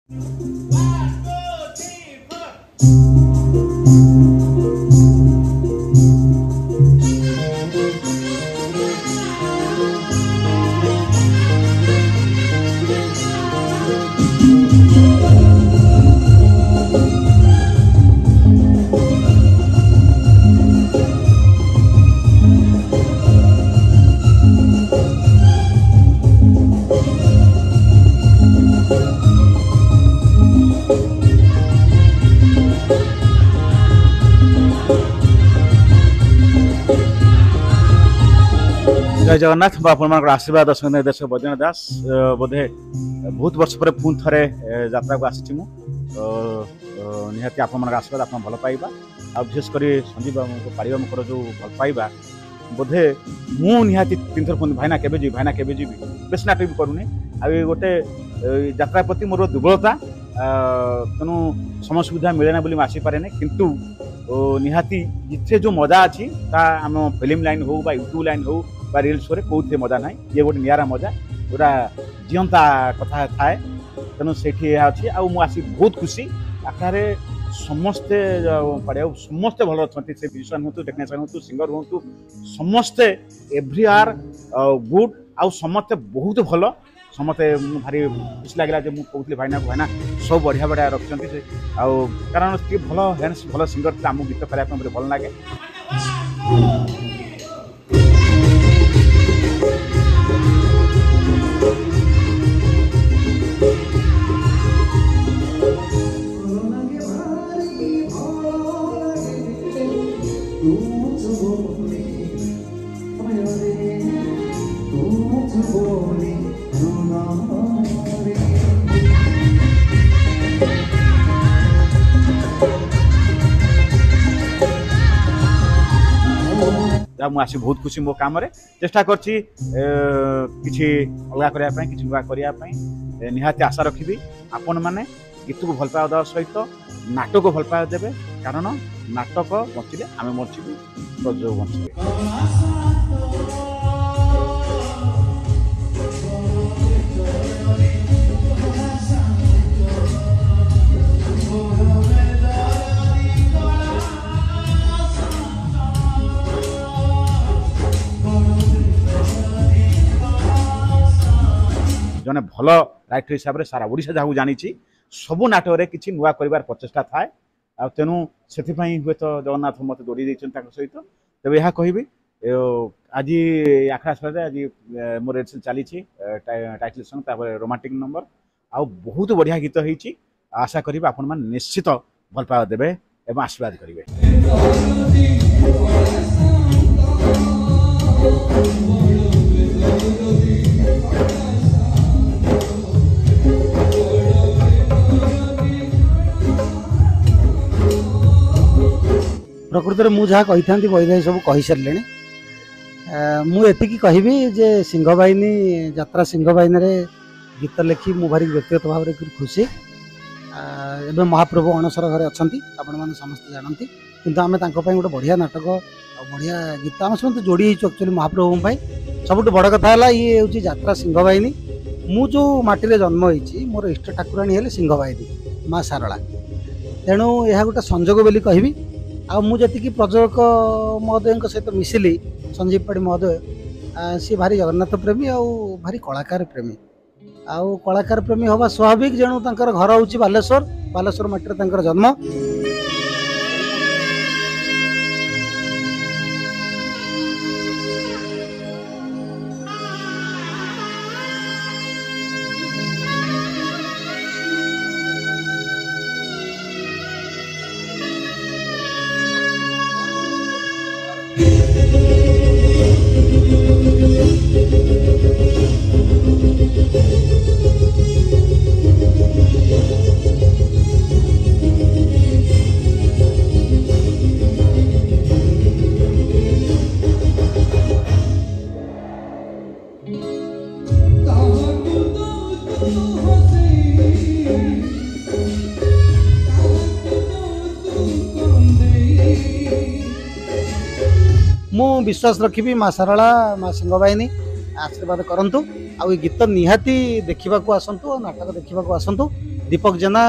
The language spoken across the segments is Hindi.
जय जगन्नाथ आशीर्वाद दर्शक निर्देशक बैजनाथ दास बोधे बहुत वर्ष पर पुणी थे यात्रा को आसी निहाती आप आशीर्वाद आप भल पाइबा आ विशेषकर संजीव बाबू पारिबामुखर जो भल पाइबा बोधे मु निहाती 3 थर पुणी भाईना केबे जी बेस नाटक भी करूनी आ गोटे यात्रा प्रति मोर दुर्बलता तेणु समय सुविधा मिले ना बोली आसी पारे किंतु निहाती जिथे जो मजा अच्छी आम फिल्म लाइन हो यूट्यूब लाइन हो रियल शो कौन मजा ना ये गोटे निरा मजा जोटा जीवंता कथा थाए तेणु से अच्छी आसी बहुत खुशी आखिर समस्ते पड़े समस्ते भल अच्छा से म्यूजिशियन हूँ टेक्नीशियन हूँ सिंगर हूँ समस्ते एव्री आर गुड आउ समस्ते बहुत भल समस्ते भारी खुशी लगे जो मुझे भाईना भाईना सब बढ़िया बढ़िया रखिंट कारण भल हैंड्स भल सिंगर थे आमको गीत करने भल लगे मुझे बहुत खुशी मो काम चेष्टा करछि किछि अलग करने किछि नुआ करने निहाती आशा रखी आपण मैंने गीत को भल पाइबा सहित नाटक को भल पाइबा देवे कारण नाटक बचिले आम बचबू प्रयोग बचे जने भल राइटर हिसाब से सारा ओडिशा जहाँ जानी सबू नाटक किसी नुआ कर प्रचेषा थाए तेणु से हे तो जगन्नाथ मत जोड़ी देते सहित तेज यह कहि आज आखड़ा सारे आज मोर रेड चली टाइटल सॉन्ग रोमांटिक नंबर आ बहुत बढ़िया गीत होती आशा करी आपण मैंने निश्चित भल पाइबा देवे एवं आशीर्वाद करेंगे। प्रकृत में मुझे कही था बही सब कही सारे मुझे कहबी जे सिंहबाहिनी यात्रा सिंहबाहिनी रे गीत लिखी मु भारी व्यक्तिगत भाव में खुशी एवं महाप्रभु अणसर घरे अच्छा आपण मैंने समस्ते जानती किंतु आम गोटे बढ़िया नाटक बढ़िया गीत आम समस्त जोड़ी एक्चुअली महाप्रभु सब बड़ कथा है ये हूँ यात्रा सिंहबाहिनी मु जो माटी जन्म होती मोर इष्ट ठाकुराणी है सिंहबाहिनी माँ सारला तेणु यह गोटे संजोग बोली कहबी आ मुझे प्रयोजक महोदय सहित मिसिली संजीव पाड़ी महोदय सी भारी जगन्नाथ प्रेमी आ भारी कलाकार प्रेमी आउ कलाकार प्रेमी हवा स्वाभाविक जेणु घर हूँ बालेश्वर माटी जन्म मु विश्वास रखी माँ सारला माँ सिंहबाहिनी आशीर्वाद करंतु आ गीत निहाती देखा आसतु नाटक देखा आसतु दीपक जेना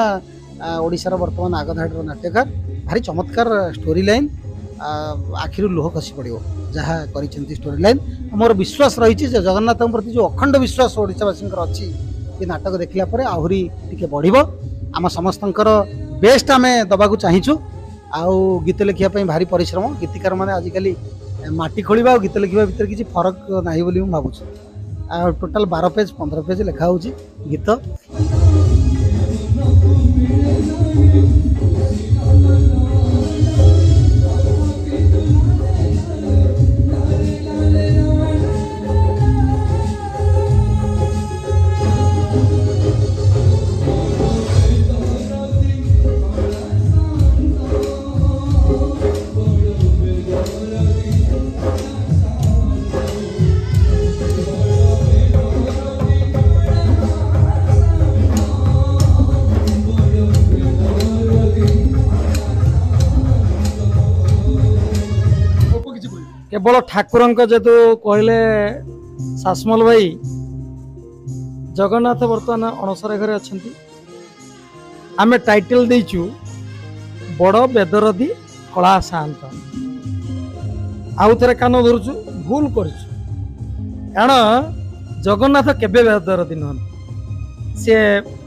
ओडिशार वर्तमान आगधाड़र नाट्यकार भारी चमत्कार स्टोरी लाइन आखिर लुह खसी पड़ो जहाँ कर स्टोरी लाइन मोर विश्वास रही जगन्नाथ प्रति जो अखंड विश्वास ओडिशावासी अच्छी ये नाटक देखला आहरी टिके बढ़ आम समस्त बेस्ट आम दबाक चाहूँ आउ गीत लिखापी भारी परिश्रम गीतिकार मैंने आजिकल माटी खोलिबा और गीत लिखा भितर किसी फरक नहीं बोली भावुँ टोटाल 12 पेज 15 पेज लिखा हो गीत केवल ठाकुर जेतु कहले सासमल भाई जगन्नाथ बर्तमान अणसर घरे अच्छा आम टाइटल देचु बड़ बेदरदी कला सात आउ थे कान धरुचु भूल करुचु कारण जगन्नाथ केबे बेदरदी नुहन से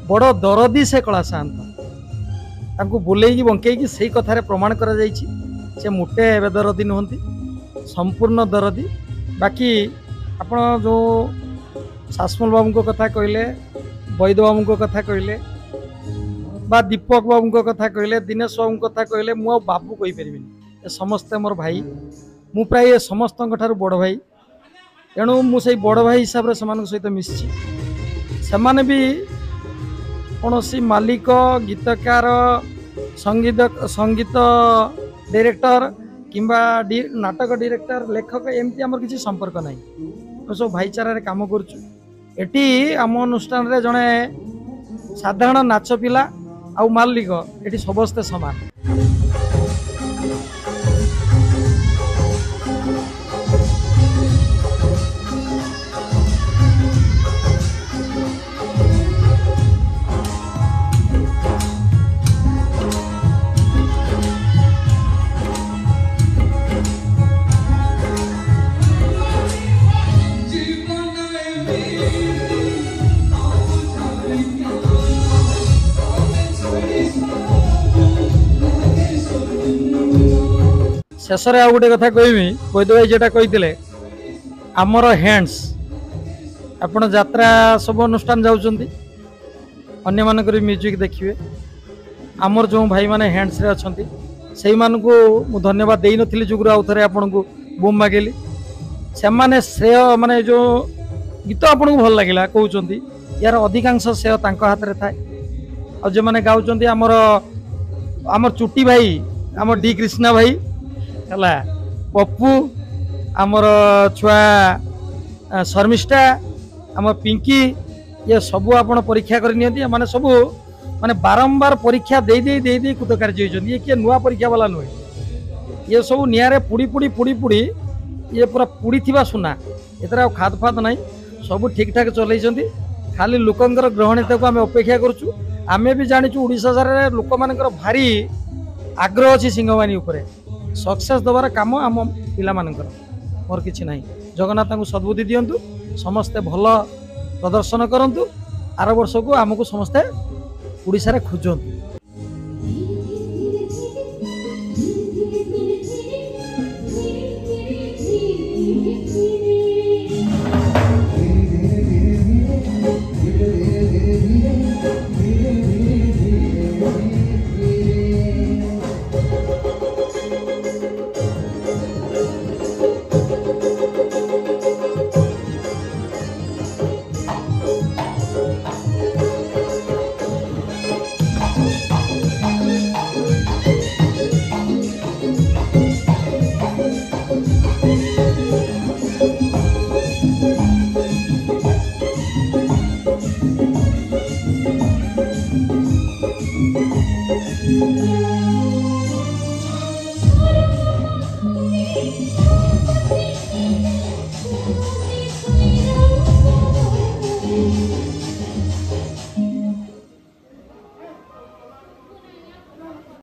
बड़ दरदी से कला सात बुलेकी बंकई से कथार प्रमाण करा जायछि से मुटे बेदरदी नुहंती संपूर्ण दरदी बाकी आपण जो सासमल बाबू को कथा कहले वैद बाबू को कथा कहले बा दीपक बाबू को कथा कहले दिनेश बाबू कथा कहले मु बाबू कहि परिबिनी समस्ते मोर भाई मु प्राय समस्त बड़ भाई तेणु मु से बड़ भाई हिसाब से सहित मिसी से भी कौन मालिक गीतकार संगीत डायरेक्टर किंबा नाटक डायरेक्टर लेखक एमती आमर किसी संपर्क ना सब भाईचारा काम करुँ आम अनुष्ठान रे जड़े साधारण नाच पिला आउ मालिक ये समस्ते सामान शेष आउ गोटे कथा कहमी वैद भाई जेटा कही आमर हैंड्स आपण यात्रा सब अनुष्ठान जाउछंती अन्य मानकर म्यूजिक देखिए आमर जो भाई माने हैंड्स रे अछंती सेही मानकु मु धन्यवाद देई नथिली जुगुरु आउ थरे आपन को बुम मागेली से माने श्रेय माने जो गीत आपन को भल लागिला कहउछंती यार अधिकांश श्रेय तांको हाथ रे थाए आ जे माने गाउछंती आमर चुट्टी भाई आमर डी कृष्णा भाई है पप्पू आमर छुआ शर्मिष्ठा आमर पिंकी ये सबू आप परीक्षा कर माने सबू माने बारंबार परीक्षा दे दे दे दे कृत कार्य ये किए नुआ परीक्षा वाला नुहे ये सब निआरे पुड़ी पुड़ी पुड़ी पुड़ी ये पूरा पुड़ी थिबा सुना एतरा खाद फाद ना सब ठीक ठाक चलई खाली लोकंकर ग्रहणीयता को आम अपेक्षा करुचु आमे भी जानिचु ओडिशा सारे लोक मानकर भारी आग्रह अच्छी सिंहवानी उपरे सक्सेस दबार काम आम पिला मानकर मोर किछि नाही जगन्नाथ को सद्बुद्धि दियंतु समस्ते भल प्रदर्शन करंतु आर वर्ष को आमको समस्ते ओडिशा रे खोजंतु